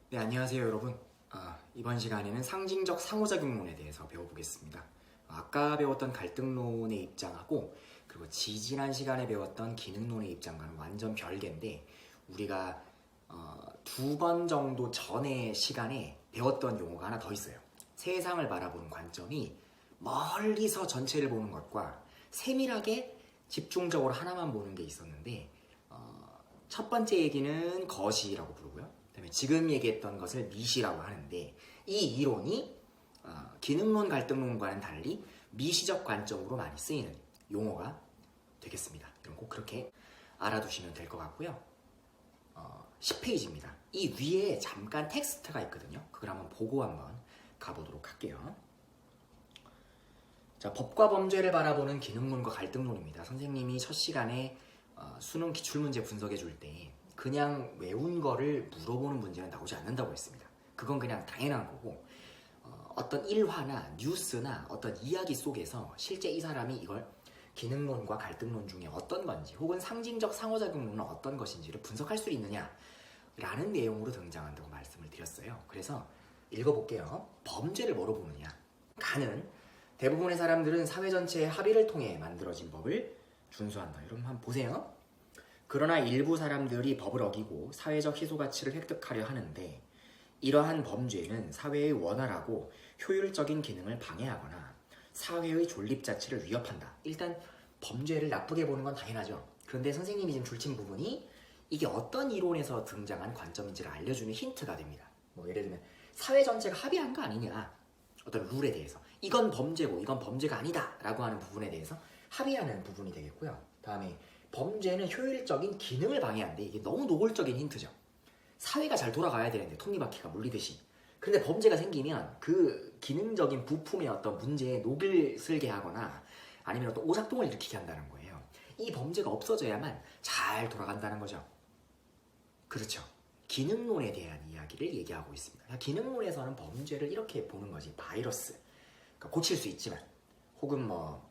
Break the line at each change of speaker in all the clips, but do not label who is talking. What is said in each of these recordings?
네, 안녕하세요 여러분. 이번 시간에는 상징적 상호작용론에 대해서 배워보겠습니다. 아까 배웠던 갈등론의 입장하고 그리고 지지난 시간에 배웠던 기능론의 입장과는 완전 별개인데 우리가 두 번 정도 전의 시간에 배웠던 용어가 하나 더 있어요. 세상을 바라보는 관점이 멀리서 전체를 보는 것과 세밀하게 집중적으로 하나만 보는 게 있었는데 첫 번째 얘기는 거시라고 부르고요. 그다음에 지금 얘기했던 것을 미시라고 하는데 이 이론이 기능론 갈등론과는 달리 미시적 관점으로 많이 쓰이는 용어가 되겠습니다. 그럼 꼭 그렇게 알아두시면 될 것 같고요. 10페이지입니다. 이 위에 잠깐 텍스트가 있거든요. 그걸 한번 보고 한번 가보도록 할게요. 자, 법과 범죄를 바라보는 기능론과 갈등론입니다. 선생님이 첫 시간에 수능 기출문제 분석해 줄 때 그냥 외운 거를 물어보는 문제는 나오지 않는다고 했습니다. 그건 그냥 당연한 거고 어떤 일화나 뉴스나 어떤 이야기 속에서 실제 이 사람이 이걸 기능론과 갈등론 중에 어떤 건지 혹은 상징적 상호작용론은 어떤 것인지를 분석할 수 있느냐라는 내용으로 등장한다고 말씀을 드렸어요. 그래서 읽어볼게요. 범죄를 뭐로 보느냐? 가는 대부분의 사람들은 사회 전체의 합의를 통해 만들어진 법을 준수한다. 여러분 한번 보세요. 그러나 일부 사람들이 법을 어기고 사회적 희소가치를 획득하려 하는데 이러한 범죄는 사회의 원활하고 효율적인 기능을 방해하거나 사회의 존립 자체를 위협한다. 일단 범죄를 나쁘게 보는 건 당연하죠. 그런데 선생님이 지금 줄친 부분이 이게 어떤 이론에서 등장한 관점인지를 알려주는 힌트가 됩니다. 뭐 예를 들면 사회 전체가 합의한 거 아니냐, 어떤 룰에 대해서 이건 범죄고 이건 범죄가 아니다 라고 하는 부분에 대해서 합의하는 부분이 되겠고요. 다음에 범죄는 효율적인 기능을 방해한대. 이게 너무 노골적인 힌트죠. 사회가 잘 돌아가야 되는데 톱니바퀴가 물리듯이. 그런데 범죄가 생기면 그 기능적인 부품의 어떤 문제에 녹을 슬게 하거나 아니면 어떤 오작동을 일으키게 한다는 거예요. 이 범죄가 없어져야만 잘 돌아간다는 거죠. 그렇죠. 기능론에 대한 이야기를 얘기하고 있습니다. 기능론에서는 범죄를 이렇게 보는 거지. 바이러스. 그러니까 고칠 수 있지만 혹은 뭐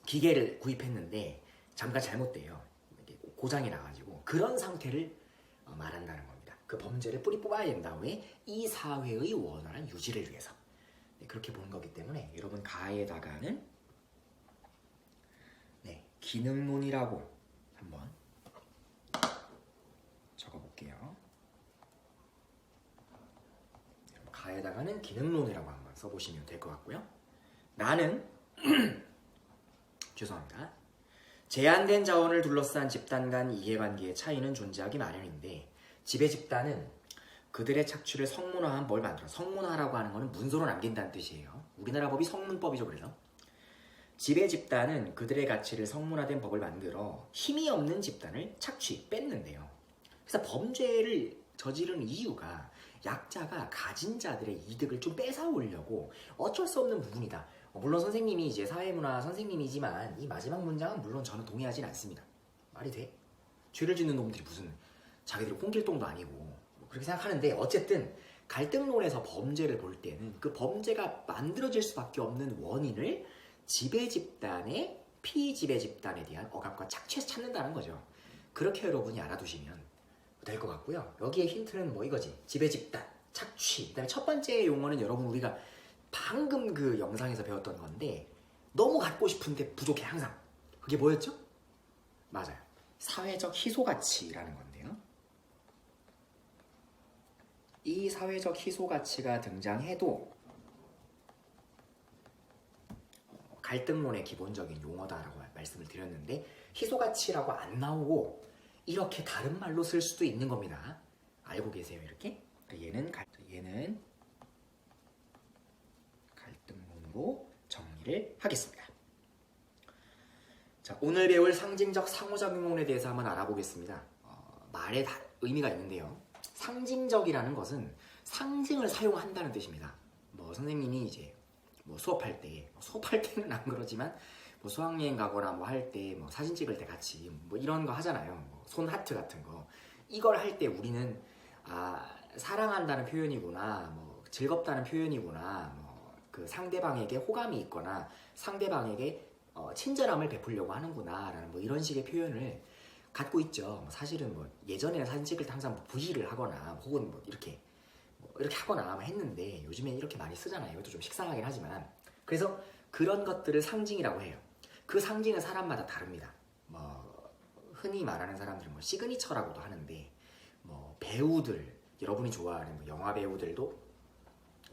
기계를 구입했는데 잠깐 잘못돼요. 고장이 나가지고 그런 상태를 말한다는 겁니다. 그 범죄를 뿌리 뽑아야 된다. 왜? 이 사회의 원활한 유지를 위해서. 네, 그렇게 보는 거기 때문에 여러분 가에다가는 기능론이라고 한번 적어볼게요. 가에다가는 기능론이라고 한번 써보시면 될 것 같고요. 나는 죄송합니다. 제한된 자원을 둘러싼 집단 간 이해관계의 차이는 존재하기 마련인데 지배 집단은 그들의 착취를 성문화한 뭘 만들어. 성문화라고 하는 것은 문서로 남긴다는 뜻이에요. 우리나라 법이 성문법이죠. 그래서 지배 집단은 그들의 가치를 성문화된 법을 만들어 힘이 없는 집단을 착취, 뺏는데요. 그래서 범죄를 저지르는 이유가 약자가 가진 자들의 이득을 좀 뺏어오려고 어쩔 수 없는 부분이다. 물론 선생님이 이제 사회문화 선생님이지만 이 마지막 문장은 물론 저는 동의하진 않습니다. 말이 돼? 죄를 짓는 놈들이 무슨 자기들이 홍길동도 아니고 뭐 그렇게 생각하는데 어쨌든 갈등론에서 범죄를 볼 때는 그 범죄가 만들어질 수밖에 없는 원인을 지배 집단의 피지배 집단에 대한 억압과 착취에서 찾는다는 거죠. 그렇게 여러분이 알아두시면 될 것 같고요. 여기에 힌트는 뭐 이거지. 지배 집단, 착취. 그다음에 첫 번째 용어는 여러분 우리가 방금 그 영상에서 배웠던 건데 너무 갖고 싶은데 부족해 항상. 그게 뭐였죠? 맞아요. 사회적 희소가치라는 건데요. 이 사회적 희소가치가 등장해도 갈등론의 기본적인 용어다라고 말씀을 드렸는데 희소가치라고 안 나오고 이렇게 다른 말로 쓸 수도 있는 겁니다. 알고 계세요 이렇게? 얘는 갈등론으로 정리를 하겠습니다. 자, 오늘 배울 상징적 상호작용론에 대해서 한번 알아보겠습니다. 말에 의미가 있는데요. 상징적이라는 것은 상징을 사용한다는 뜻입니다. 뭐 선생님이 이제 뭐 수업할 때는 안 그러지만 뭐 수학여행 가거나 뭐 할 때 뭐 사진 찍을 때 같이 뭐 이런 거 하잖아요. 뭐 손 하트 같은 거. 이걸 할 때 우리는 사랑한다는 표현이구나, 뭐 즐겁다는 표현이구나, 뭐 그 상대방에게 호감이 있거나 상대방에게 친절함을 베풀려고 하는구나라는 뭐 이런 식의 표현을 갖고 있죠. 사실은 뭐 예전에는 사진 찍을 때 항상 뭐 V를 하거나 혹은 뭐 이렇게 이렇게 하거나 했는데 요즘엔 이렇게 많이 쓰잖아요. 이것도 좀 식상하긴 하지만 그래서 그런 것들을 상징이라고 해요. 그 상징은 사람마다 다릅니다. 뭐 흔히 말하는 사람들은 뭐 시그니처라고도 하는데 뭐 배우들 여러분이 좋아하는 뭐 영화 배우들도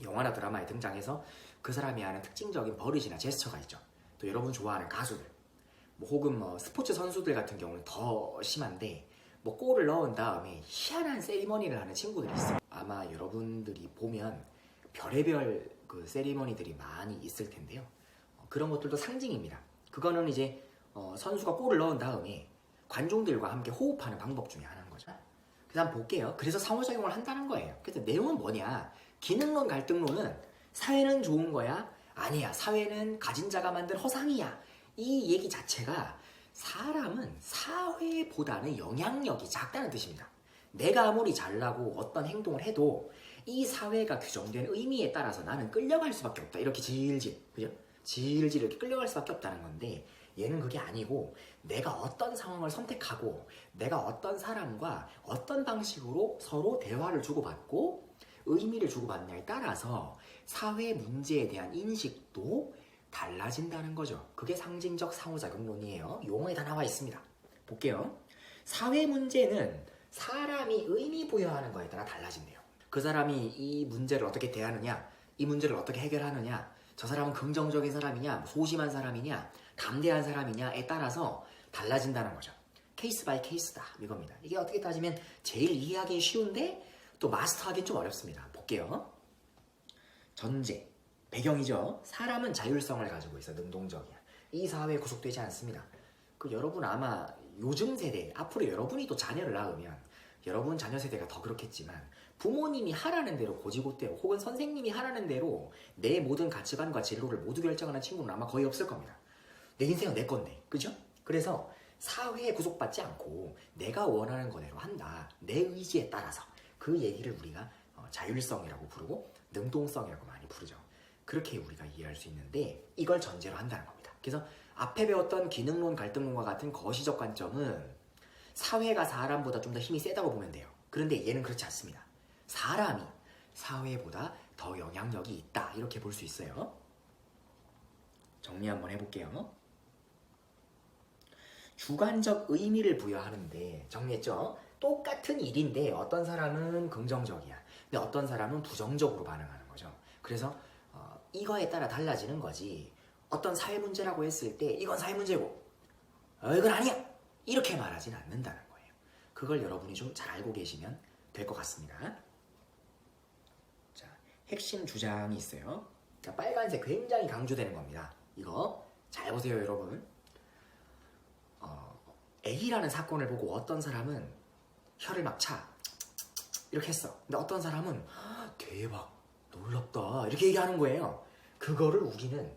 영화나 드라마에 등장해서 그 사람이 하는 특징적인 버릇이나 제스처가 있죠. 또 여러분 좋아하는 가수들 뭐 혹은 뭐 스포츠 선수들 같은 경우는 더 심한데 뭐 골을 넣은 다음에 희한한 세리머니를 하는 친구들이 있어요. 아마 여러분들이 보면 별의별 그 세리머니들이 많이 있을 텐데요. 그런 것들도 상징입니다. 그거는 이제 선수가 골을 넣은 다음에 관중들과 함께 호흡하는 방법 중에 하나인 거죠. 그래서 한번 볼게요. 그래서 상호작용을 한다는 거예요. 그래서 내용은 뭐냐? 기능론 갈등론은 사회는 좋은 거야? 아니야. 사회는 가진 자가 만든 허상이야. 이 얘기 자체가 사람은 사회보다는 영향력이 작다는 뜻입니다. 내가 아무리 잘나고 어떤 행동을 해도 이 사회가 규정된 의미에 따라서 나는 끌려갈 수밖에 없다. 이렇게 질질, 그죠? 질질 이렇게 끌려갈 수밖에 없다는 건데 얘는 그게 아니고 내가 어떤 상황을 선택하고 내가 어떤 사람과 어떤 방식으로 서로 대화를 주고받고 의미를 주고받냐에 따라서 사회 문제에 대한 인식도 달라진다는 거죠. 그게 상징적 상호작용론이에요. 용어에 다 나와 있습니다. 볼게요. 사회 문제는 사람이 의미 부여하는 거에 따라 달라진대요. 그 사람이 이 문제를 어떻게 대하느냐, 이 문제를 어떻게 해결하느냐, 저 사람은 긍정적인 사람이냐, 소심한 사람이냐, 담대한 사람이냐에 따라서 달라진다는 거죠. 케이스 바이 케이스다 이겁니다. 이게 어떻게 따지면 제일 이해하기 쉬운데 또 마스터하기 좀 어렵습니다. 볼게요. 전제, 배경이죠. 사람은 자율성을 가지고 있어. 능동적이야. 이 사회에 구속되지 않습니다. 그 여러분 아마 요즘 세대, 앞으로 여러분이 또 자녀를 낳으면 여러분 자녀 세대가 더 그렇겠지만 부모님이 하라는 대로 고지고대로 혹은 선생님이 하라는 대로 내 모든 가치관과 진로를 모두 결정하는 친구는 아마 거의 없을 겁니다. 내 인생은 내 건데, 그죠? 그래서 사회에 구속받지 않고 내가 원하는 거대로 한다. 내 의지에 따라서. 그 얘기를 우리가 자율성이라고 부르고 능동성이라고 많이 부르죠. 그렇게 우리가 이해할 수 있는데 이걸 전제로 한다는 겁니다. 그래서 앞에 배웠던 기능론, 갈등론과 같은 거시적 관점은 사회가 사람보다 좀 더 힘이 세다고 보면 돼요. 그런데 얘는 그렇지 않습니다. 사람이 사회보다 더 영향력이 있다. 이렇게 볼 수 있어요. 정리 한번 해볼게요. 주관적 의미를 부여하는데 정리했죠? 똑같은 일인데 어떤 사람은 긍정적이야. 근데 어떤 사람은 부정적으로 반응하는 거죠. 그래서 이거에 따라 달라지는 거지. 어떤 사회 문제라고 했을 때 이건 사회 문제고 이건 아니야. 이렇게 말하진 않는다는 거예요. 그걸 여러분이 좀 잘 알고 계시면 될 것 같습니다. 자, 핵심 주장이 있어요. 자, 빨간색 굉장히 강조되는 겁니다. 이거 잘 보세요, 여러분. A라는 사건을 보고 어떤 사람은 혀를 막 차. 이렇게 했어. 근데 어떤 사람은 대박, 놀랍다. 이렇게 얘기하는 거예요. 그거를 우리는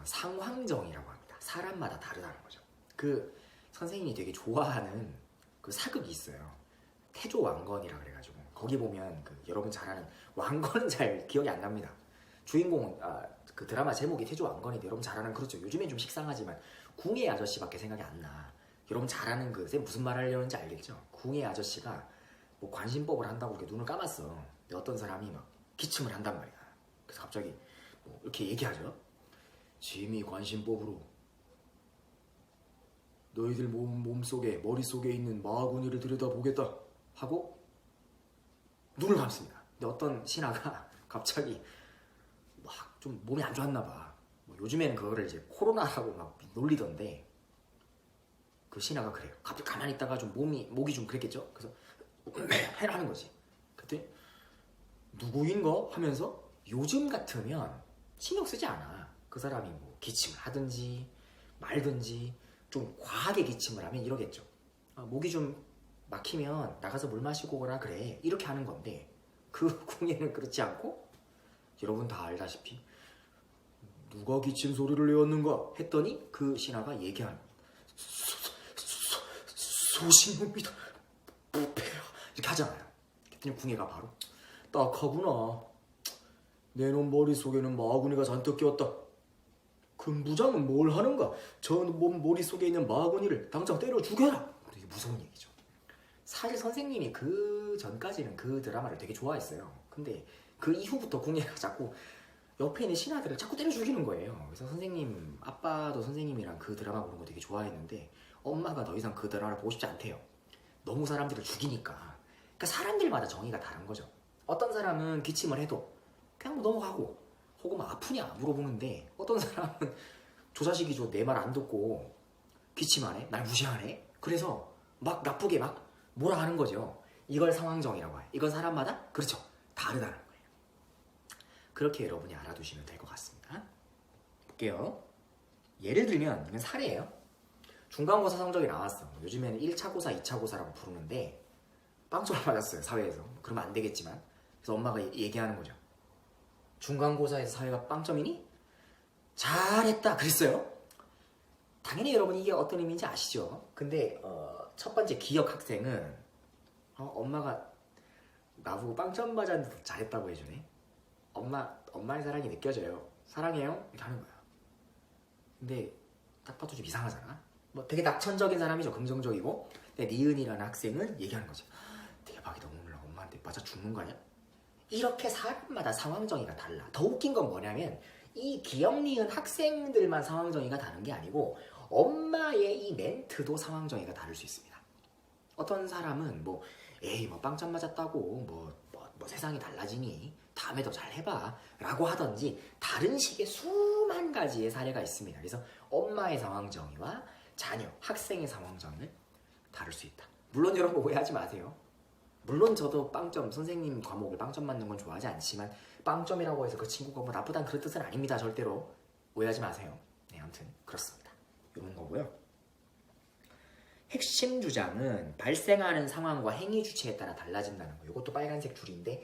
상황정이라고 합니다. 사람마다 다르다는 거죠. 그 선생님이 되게 좋아하는 그 사극이 있어요. 태조 왕건이라 그래가지고 거기 보면 그 여러분 잘 아는 왕건은 잘 기억이 안 납니다. 주인공은 그 드라마 제목이 태조 왕건인데 여러분 잘 아는 그렇죠. 요즘엔 좀 식상하지만 궁예 아저씨밖에 생각이 안 나. 여러분 잘 아는 그 쌤 무슨 말 하려는지 알겠죠? 궁예 아저씨가 뭐 관심법을 한다고 이렇게 눈을 감았어. 근데 어떤 사람이 막 기침을 한단 말이야. 그래서 갑자기 뭐 이렇게 얘기하죠. 심히 관심법으로 너희들 몸속에 머릿속에 있는 마구니를 들여다보겠다 하고 눈을 감습니다. 근데 어떤 신하가 갑자기 막 좀 몸이 안 좋았나 봐. 뭐 요즘에는 그거를 이제 코로나라고 막 놀리던데 그 신하가 그래요. 갑자기 가만히 있다가 좀 목이 좀 그랬겠죠. 그래서 하는 거지. 그때 누구인가 하면서 요즘 같으면 신경 쓰지 않아. 그 사람이 뭐 기침을 하든지 말든지 좀 과하게 기침을 하면 이러겠죠. 목이 좀 막히면 나가서 물 마시고 오라 그래. 이렇게 하는 건데 그 궁예는 그렇지 않고 여러분 다 알다시피 누가 기침 소리를 내었는가 했더니 그 신하가 얘기하는 소신입니다. 부패야. 이렇게 하잖아요. 그랬더니 궁예가 바로 딱하구나. 내 놈 머릿속에는 마구니가 잔뜩 끼었다. 금부장은 뭘 하는가? 저 몸 머릿속에 있는 마구니를 당장 때려 죽여라. 되게 무서운 얘기죠. 사실 선생님이 그 전까지는 그 드라마를 되게 좋아했어요. 근데 그 이후부터 궁예가 자꾸 옆에 있는 신하들을 자꾸 때려 죽이는 거예요. 그래서 선생님, 아빠도 선생님이랑 그 드라마 보는 거 되게 좋아했는데 엄마가 더 이상 그 드라마를 보고 싶지 않대요. 너무 사람들을 죽이니까. 그러니까 사람들마다 정의가 다른 거죠. 어떤 사람은 기침을 해도 그냥 뭐 넘어가고 혹은 뭐 아프냐 물어보는데 어떤 사람은 저 자식이 내 말 안 듣고 기침하네? 날 무시하네? 그래서 막 나쁘게 막 뭐라 하는 거죠. 이걸 상황정의라고 해요. 이건 사람마다 그렇죠. 다르다는 거예요. 그렇게 여러분이 알아두시면 될 것 같습니다. 볼게요. 예를 들면 이건 사례예요. 중간고사 성적이 나왔어. 요즘에는 1차 고사, 2차 고사라고 부르는데 빵점을 맞았어요. 사회에서. 그러면 안 되겠지만 그래서 엄마가 얘기하는 거죠. 중간고사에서 사회가 빵점이니? 잘했다 그랬어요. 당연히 여러분 이게 어떤 의미인지 아시죠? 근데 첫 번째 기억 학생은 엄마가 나보고 빵점 맞았는데 잘했다고 해주네. 엄마의 사랑이 느껴져요. 사랑해요? 이렇게 하는 거야. 근데 딱 봐도 좀 이상하잖아. 뭐 되게 낙천적인 사람이죠. 긍정적이고. 근데 니은이라는 학생은 얘기하는 거죠. 대박이다, 오늘 엄마한테 맞아 죽는 거 아니야? 이렇게 사람마다 상황정의가 달라. 더 웃긴 건 뭐냐면 이 기억 니은 학생들만 상황정의가 다른 게 아니고 엄마의 이 멘트도 상황정의가 다를 수 있습니다. 어떤 사람은 뭐 에이 뭐 빵점 맞았다고 뭐 세상이 달라지니 다음에 더 잘 해봐 라고 하던지 다른 식의 수만 가지의 사례가 있습니다. 그래서 엄마의 상황정의와 자녀, 학생의 상황정의는 다를 수 있다. 물론 여러분 오해하지 마세요. 물론 저도 빵점, 선생님 과목을 빵점 맞는 건 좋아하지 않지만 빵점이라고 해서 그 친구가 뭐 나쁘다는 그런 뜻은 아닙니다. 절대로 오해하지 마세요. 네, 아무튼 그렇습니다. 이런 거고요. 핵심 주장은 발생하는 상황과 행위 주체에 따라 달라진다는 거. 이것도 빨간색 줄인데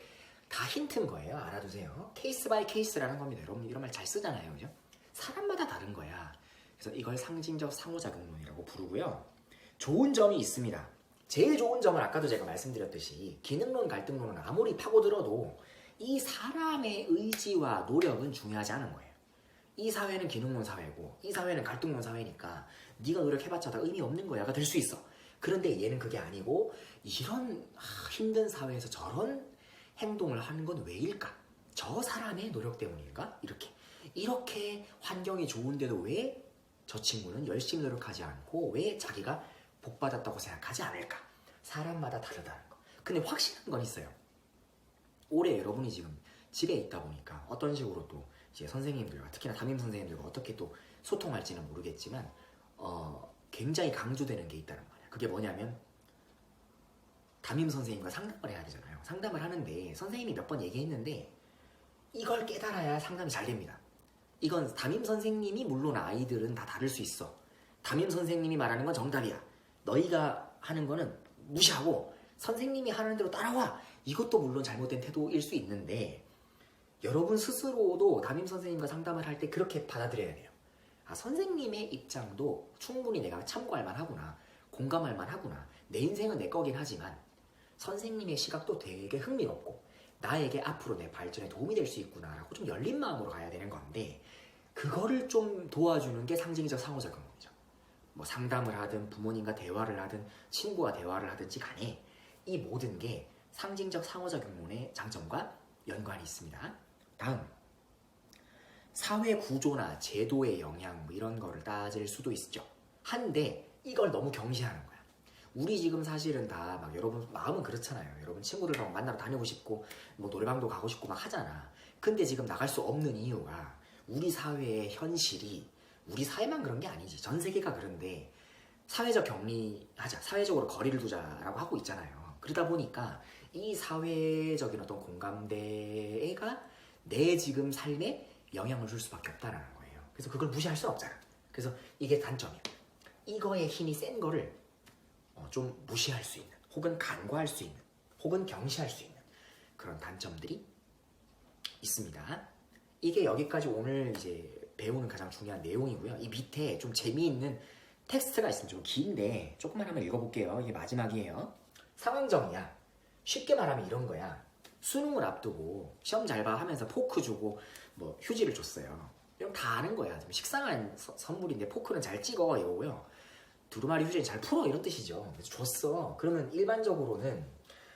다 힌트인 거예요. 알아두세요. 케이스 바이 케이스라는 겁니다. 여러분 이런 말 잘 쓰잖아요. 그죠? 사람마다 다른 거야. 그래서 이걸 상징적 상호작용론이라고 부르고요. 좋은 점이 있습니다. 제일 좋은 점은 아까도 제가 말씀드렸듯이 기능론, 갈등론은 아무리 파고들어도 이 사람의 의지와 노력은 중요하지 않은 거예요. 이 사회는 기능론 사회고 이 사회는 갈등론 사회니까 네가 노력해봤자 다 의미 없는 거야가 될 수 있어. 그런데 얘는 그게 아니고 이런 힘든 사회에서 저런 행동을 하는 건 왜일까? 저 사람의 노력 때문일까? 이렇게 환경이 좋은데도 왜 저 친구는 열심히 노력하지 않고 왜 자기가 복받았다고 생각하지 않을까? 사람마다 다르다는 거. 근데 확실한 건 있어요. 올해 여러분이 지금 집에 있다 보니까 어떤 식으로 또 이제 선생님들과 특히나 담임 선생님들과 어떻게 또 소통할지는 모르겠지만 굉장히 강조되는 게 있다는 말이야. 그게 뭐냐면 담임 선생님과 상담을 해야 되잖아요. 상담을 하는데 선생님이 몇 번 얘기했는데 이걸 깨달아야 상담이 잘 됩니다. 이건 담임 선생님이 물론 아이들은 다 다를 수 있어. 담임 선생님이 말하는 건 정답이야. 너희가 하는 거는 무시하고 선생님이 하는 대로 따라와. 이것도 물론 잘못된 태도일 수 있는데 여러분 스스로도 담임 선생님과 상담을 할 때 그렇게 받아들여야 돼요. 선생님의 입장도 충분히 내가 참고할 만하구나. 공감할 만하구나. 내 인생은 내 거긴 하지만 선생님의 시각도 되게 흥미롭고 나에게 앞으로 내 발전에 도움이 될 수 있구나 라고 좀 열린 마음으로 가야 되는 건데 그거를 좀 도와주는 게 상징적 상호작용이죠. 뭐 상담을 하든 부모님과 대화를 하든 친구와 대화를 하든지 간에 이 모든 게 상징적 상호작용론의 장점과 연관이 있습니다. 다음, 사회 구조나 제도의 영향 뭐 이런 거를 따질 수도 있죠. 한데 이걸 너무 경시하는 거야. 우리 지금 사실은 다 막 여러분 마음은 그렇잖아요. 여러분 친구들과 만나러 다니고 싶고 뭐 노래방도 가고 싶고 막 하잖아. 근데 지금 나갈 수 없는 이유가 우리 사회의 현실이 우리 사회만 그런 게 아니지. 전 세계가 그런데 사회적 격리하자, 사회적으로 거리를 두자라고 하고 있잖아요. 그러다 보니까 이 사회적인 어떤 공감대가 내 지금 삶에 영향을 줄 수밖에 없다는 거예요. 그래서 그걸 무시할 수는 없잖아. 그래서 이게 단점이야. 이거의 힘이 센 거를 좀 무시할 수 있는, 혹은 간과할 수 있는, 혹은 경시할 수 있는 그런 단점들이 있습니다. 이게 여기까지 오늘 이제 배우는 가장 중요한 내용이고요. 이 밑에 좀 재미있는 텍스트가 있으면 좀 긴데 조금만 한번 읽어볼게요. 이게 마지막이에요. 상황정의야. 쉽게 말하면 이런 거야. 수능을 앞두고 시험 잘 봐 하면서 포크 주고 뭐 휴지를 줬어요. 이건 다 아는 거야. 좀 식상한 선물인데 포크는 잘 찍어 이거고요. 두루마리 휴지는 잘 풀어 이런 뜻이죠. 그래서 줬어. 그러면 일반적으로는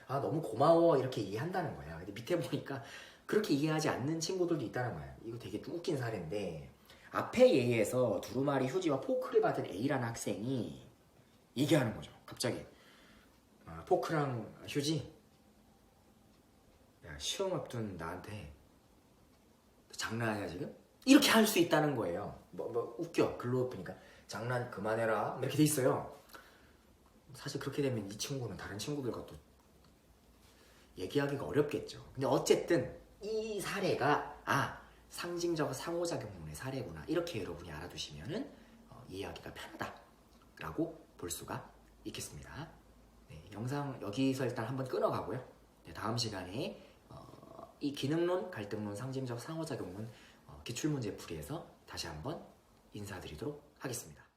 너무 고마워 이렇게 이해한다는 거야. 근데 밑에 보니까 그렇게 이해하지 않는 친구들도 있다는 거예요. 이거 되게 웃긴 사례인데 앞에 예에서 두루마리 휴지와 포크를 받은 A라는 학생이 얘기하는 거죠. 갑자기 포크랑 휴지? 야, 시험 앞둔 나한테 장난하냐 지금? 이렇게 할 수 있다는 거예요. 뭐 웃겨. 글로 보니까 장난 그만해라 이렇게 돼 있어요. 사실 그렇게 되면 이 친구는 다른 친구들과 또 얘기하기가 어렵겠죠. 근데 어쨌든 이 사례가 상징적 상호작용론의 사례구나 이렇게 여러분이 알아두시면은 이해하기가 편하다라고 볼 수가 있겠습니다. 네, 영상 여기서 일단 한번 끊어가고요. 네, 다음 시간에 이 기능론, 갈등론, 상징적 상호작용론 기출문제 풀이에서 다시 한번 인사드리도록 하겠습니다.